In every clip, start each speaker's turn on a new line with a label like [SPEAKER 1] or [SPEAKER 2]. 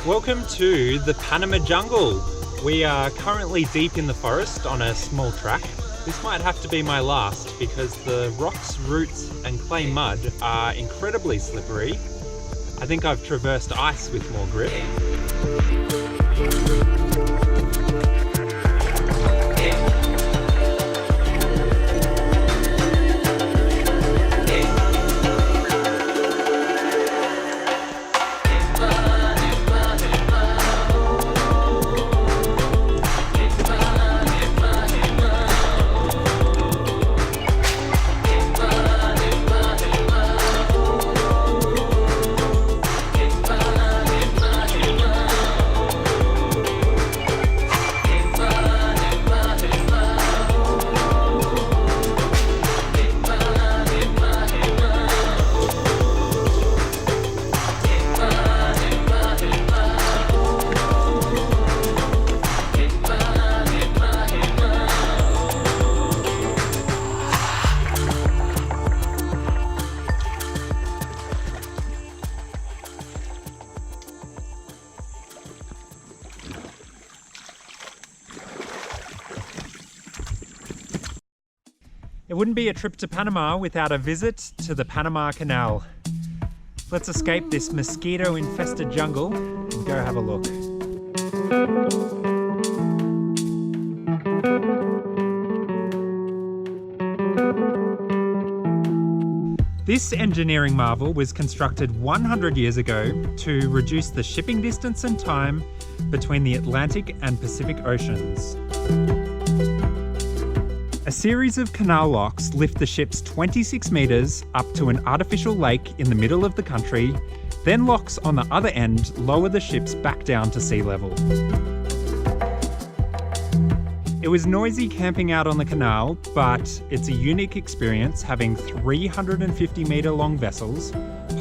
[SPEAKER 1] Welcome to the Panama Jungle. We are currently deep in the forest on a small track. This might have to be my last because the rocks, roots and clay mud are incredibly slippery. I think I've traversed ice with more grip. It wouldn't be a trip to Panama without a visit to the Panama Canal. Let's escape this mosquito-infested jungle and go have a look. This engineering marvel was constructed 100 years ago to reduce the shipping distance and time between the Atlantic and Pacific Oceans. A series of canal locks lift the ships 26 metres up to an artificial lake in the middle of the country, then locks on the other end lower the ships back down to sea level. It was noisy camping out on the canal, but it's a unique experience having 350 metre long vessels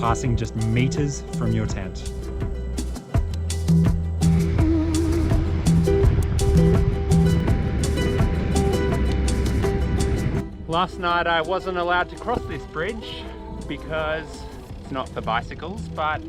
[SPEAKER 1] passing just metres from your tent. Last night I wasn't allowed to cross this bridge because it's not for bicycles, but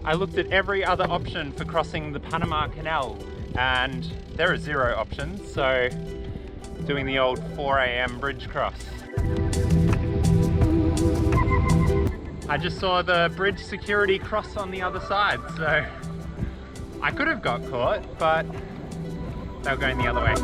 [SPEAKER 1] I looked at every other option for crossing the Panama Canal and there are zero options, so doing the old 4 AM bridge cross. I just saw the bridge security cross on the other side, so I could have got caught, but they were going the other way.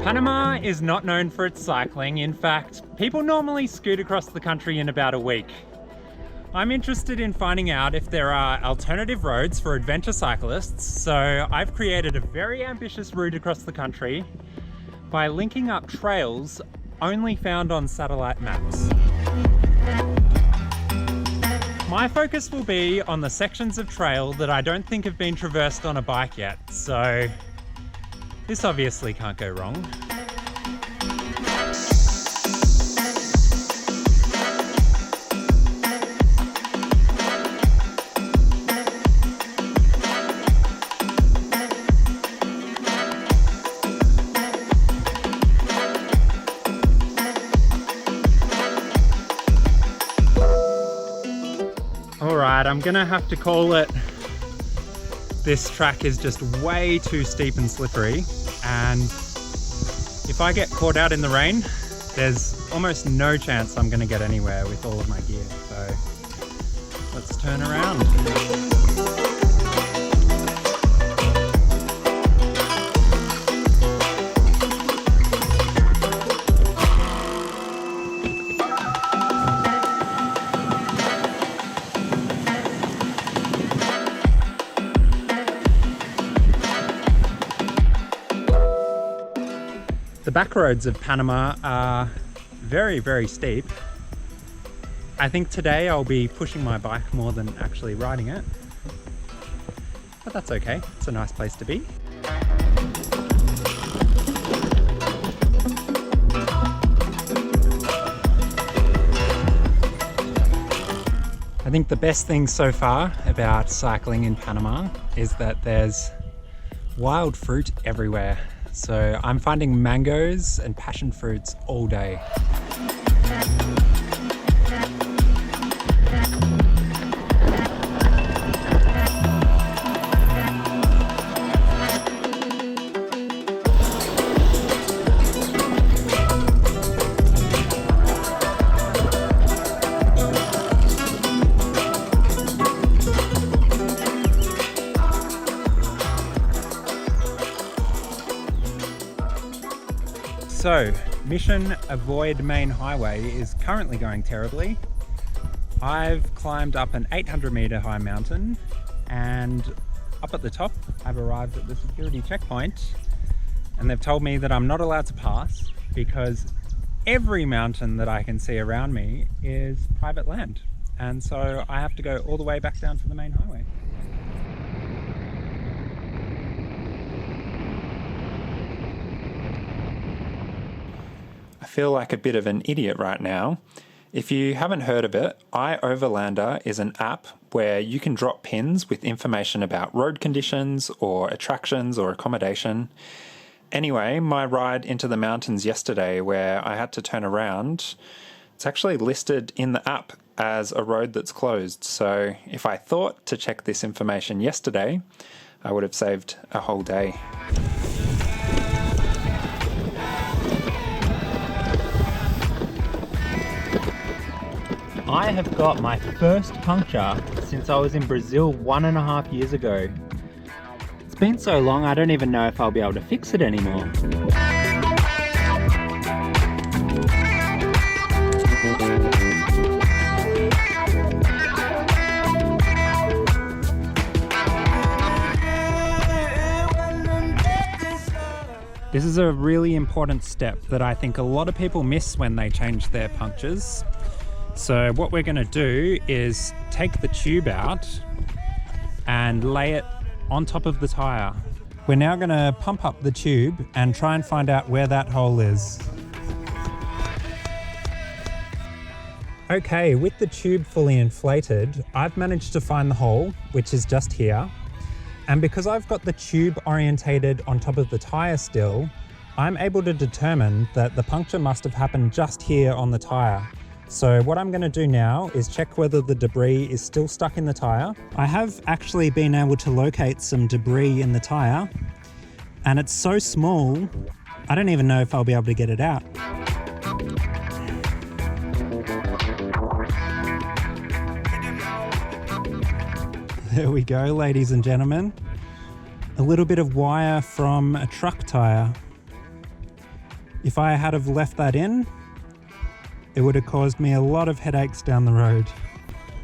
[SPEAKER 1] Panama is not known for its cycling. In fact, people normally scoot across the country in about a week. I'm interested in finding out if there are alternative roads for adventure cyclists, so I've created a very ambitious route across the country by linking up trails only found on satellite maps. My focus will be on the sections of trail that I don't think have been traversed on a bike yet, so this obviously can't go wrong. Alright, I'm gonna have to call it. This track is just way too steep and slippery, and if I get caught out in the rain, there's almost no chance I'm gonna get anywhere with all of my gear, so let's turn around. The back roads of Panama are very, very steep. I think today I'll be pushing my bike more than actually riding it. But that's okay, it's a nice place to be. I think the best thing so far about cycling in Panama is that there's wild fruit everywhere. So I'm finding mangoes and passion fruits all day. So, mission avoid main highway is currently going terribly. I've climbed up an 800-meter high mountain, and up at the top I've arrived at the security checkpoint, and they've told me that I'm not allowed to pass because every mountain that I can see around me is private land, and so I have to go all the way back down to the main highway. I feel like a bit of an idiot right now. If you haven't heard of it, iOverlander is an app where you can drop pins with information about road conditions or attractions or accommodation. Anyway, my ride into the mountains yesterday where I had to turn around, it's actually listed in the app as a road that's closed. So if I thought to check this information yesterday, I would have saved a whole day. I have got my first puncture since I was in Brazil 1.5 years ago. It's been so long I don't even know if I'll be able to fix it anymore. This is a really important step that I think a lot of people miss when they change their punctures. So what we're going to do is take the tube out and lay it on top of the tyre. We're now going to pump up the tube and try and find out where that hole is. Okay, with the tube fully inflated, I've managed to find the hole, which is just here. And because I've got the tube orientated on top of the tyre still, I'm able to determine that the puncture must have happened just here on the tyre. So what I'm going to do now is check whether the debris is still stuck in the tyre. I have actually been able to locate some debris in the tyre, and it's so small, I don't even know if I'll be able to get it out. There we go, ladies and gentlemen. A little bit of wire from a truck tyre. If I had have left that in, it would have caused me a lot of headaches down the road.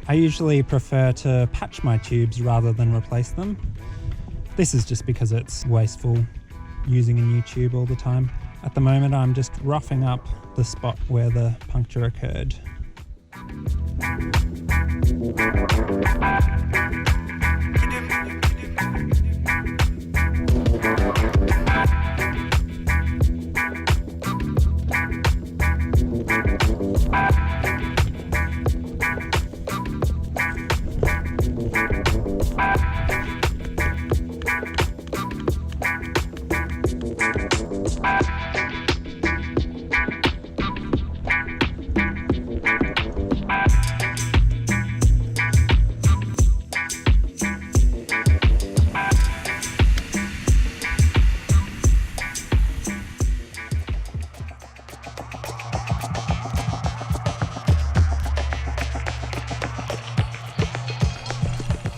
[SPEAKER 1] I usually prefer to patch my tubes rather than replace them. This is just because it's wasteful using a new tube all the time. At the moment, I'm just roughing up the spot where the puncture occurred.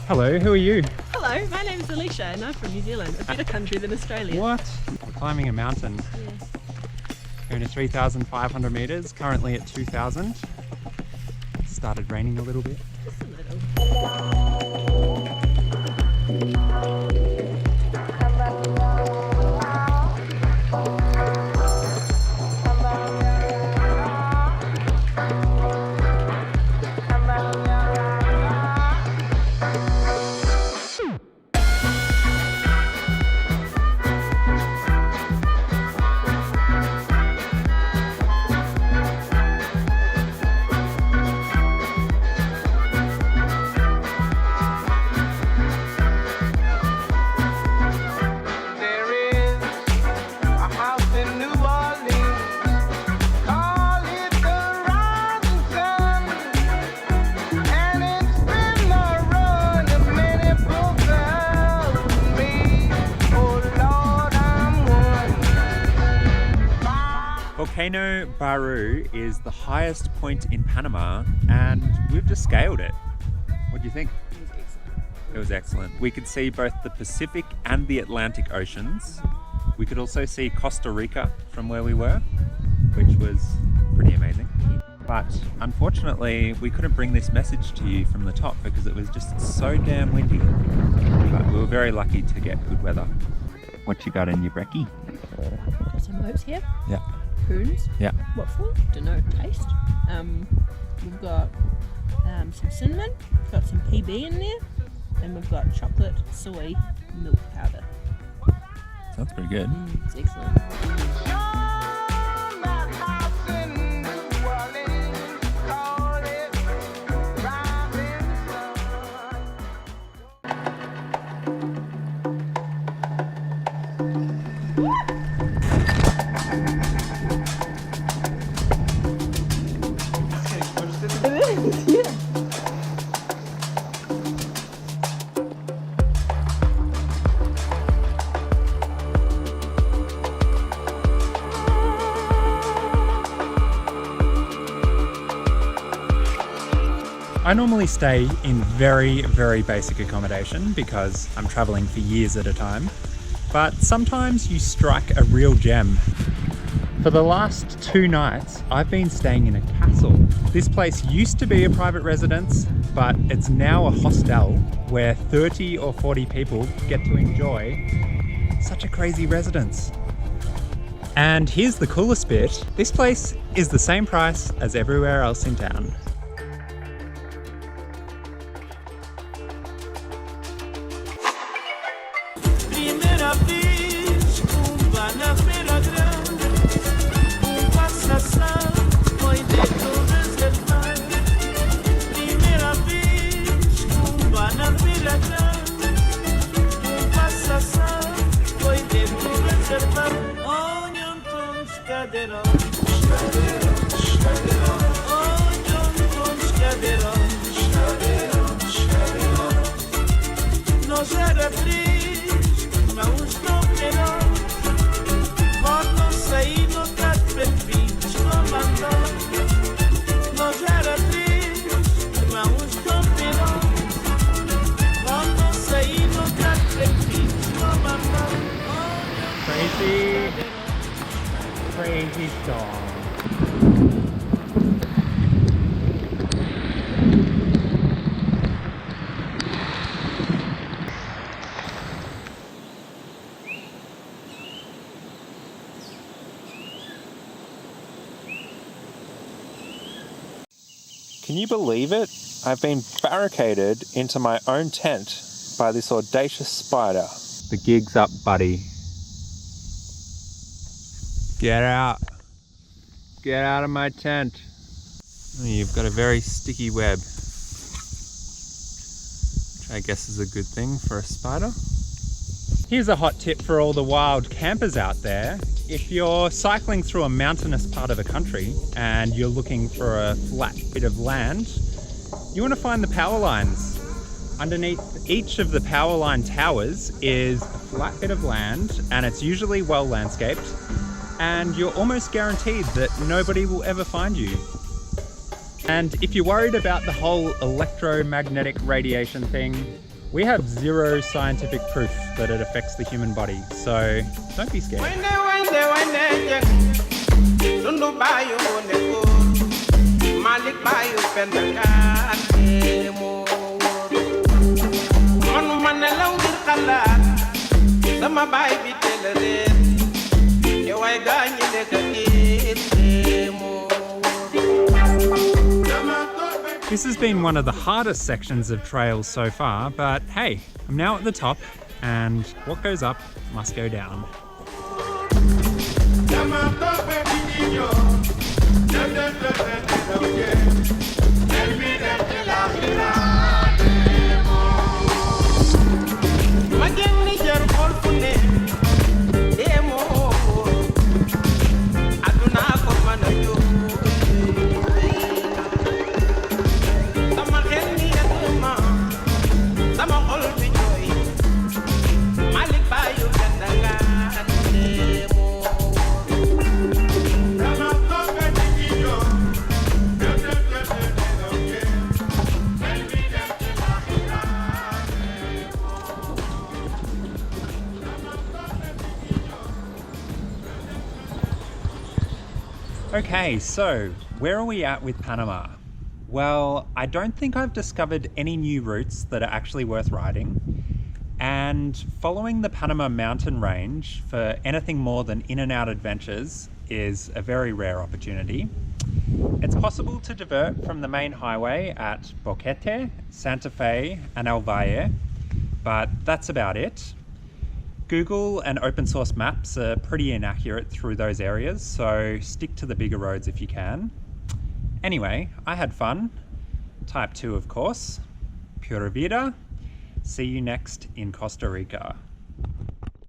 [SPEAKER 1] Hello, who are you?
[SPEAKER 2] Hello, my name is Alicia and I'm from New Zealand, a better country than Australia.
[SPEAKER 1] What? We're climbing a mountain.
[SPEAKER 2] Yes.
[SPEAKER 1] Going to 3,500 meters, currently at 2,000. Started raining a little bit.
[SPEAKER 2] Just a little.
[SPEAKER 1] Volcano Baru is the highest point in Panama, and we've just scaled it. What do you think? It was excellent. We could see both the Pacific and the Atlantic Oceans. We could also see Costa Rica from where we were, which was pretty amazing. But unfortunately, we couldn't bring this message to you from the top because it was just so damn windy. But we were very lucky to get good weather. What you got in your brekkie?
[SPEAKER 2] Got some oats here.
[SPEAKER 1] Yeah.
[SPEAKER 2] Prunes.
[SPEAKER 1] Yeah.
[SPEAKER 2] What for? Don't know. Taste. We've got some cinnamon. Got some PB in there. And we've got chocolate soy milk powder.
[SPEAKER 1] Sounds pretty good.
[SPEAKER 2] It's excellent.
[SPEAKER 1] I normally stay in very, very basic accommodation because I'm traveling for years at a time, but sometimes you strike a real gem. For the last 2 nights, I've been staying in a castle. This place used to be a private residence, but it's now a hostel where 30 or 40 people get to enjoy such a crazy residence. And here's the coolest bit. This place is the same price as everywhere else in town. Crazy song. Can you believe it? I've been barricaded into my own tent by this audacious spider. The gig's up, buddy. Get out. Get out of my tent. You've got a very sticky web, which I guess is a good thing for a spider. Here's a hot tip for all the wild campers out there. If you're cycling through a mountainous part of the country and you're looking for a flat bit of land, you want to find the power lines. Underneath each of the power line towers is a flat bit of land, and it's usually well landscaped, and you're almost guaranteed that nobody will ever find you. And if you're worried about the whole electromagnetic radiation thing, we have zero scientific proof that it affects the human body, so don't be scared. This has been one of the hardest sections of trails so far, but hey, I'm now at the top, and what goes up must go down. Okay, so where are we at with Panama? Well, I don't think I've discovered any new routes that are actually worth riding. And following the Panama mountain range for anything more than in and out adventures is a very rare opportunity. It's possible to divert from the main highway at Boquete, Santa Fe, and El Valle, but that's about it. Google and open source maps are pretty inaccurate through those areas, so stick to the bigger roads if you can. Anyway, I had fun. Type 2, of course. Pura vida. See you next in Costa Rica.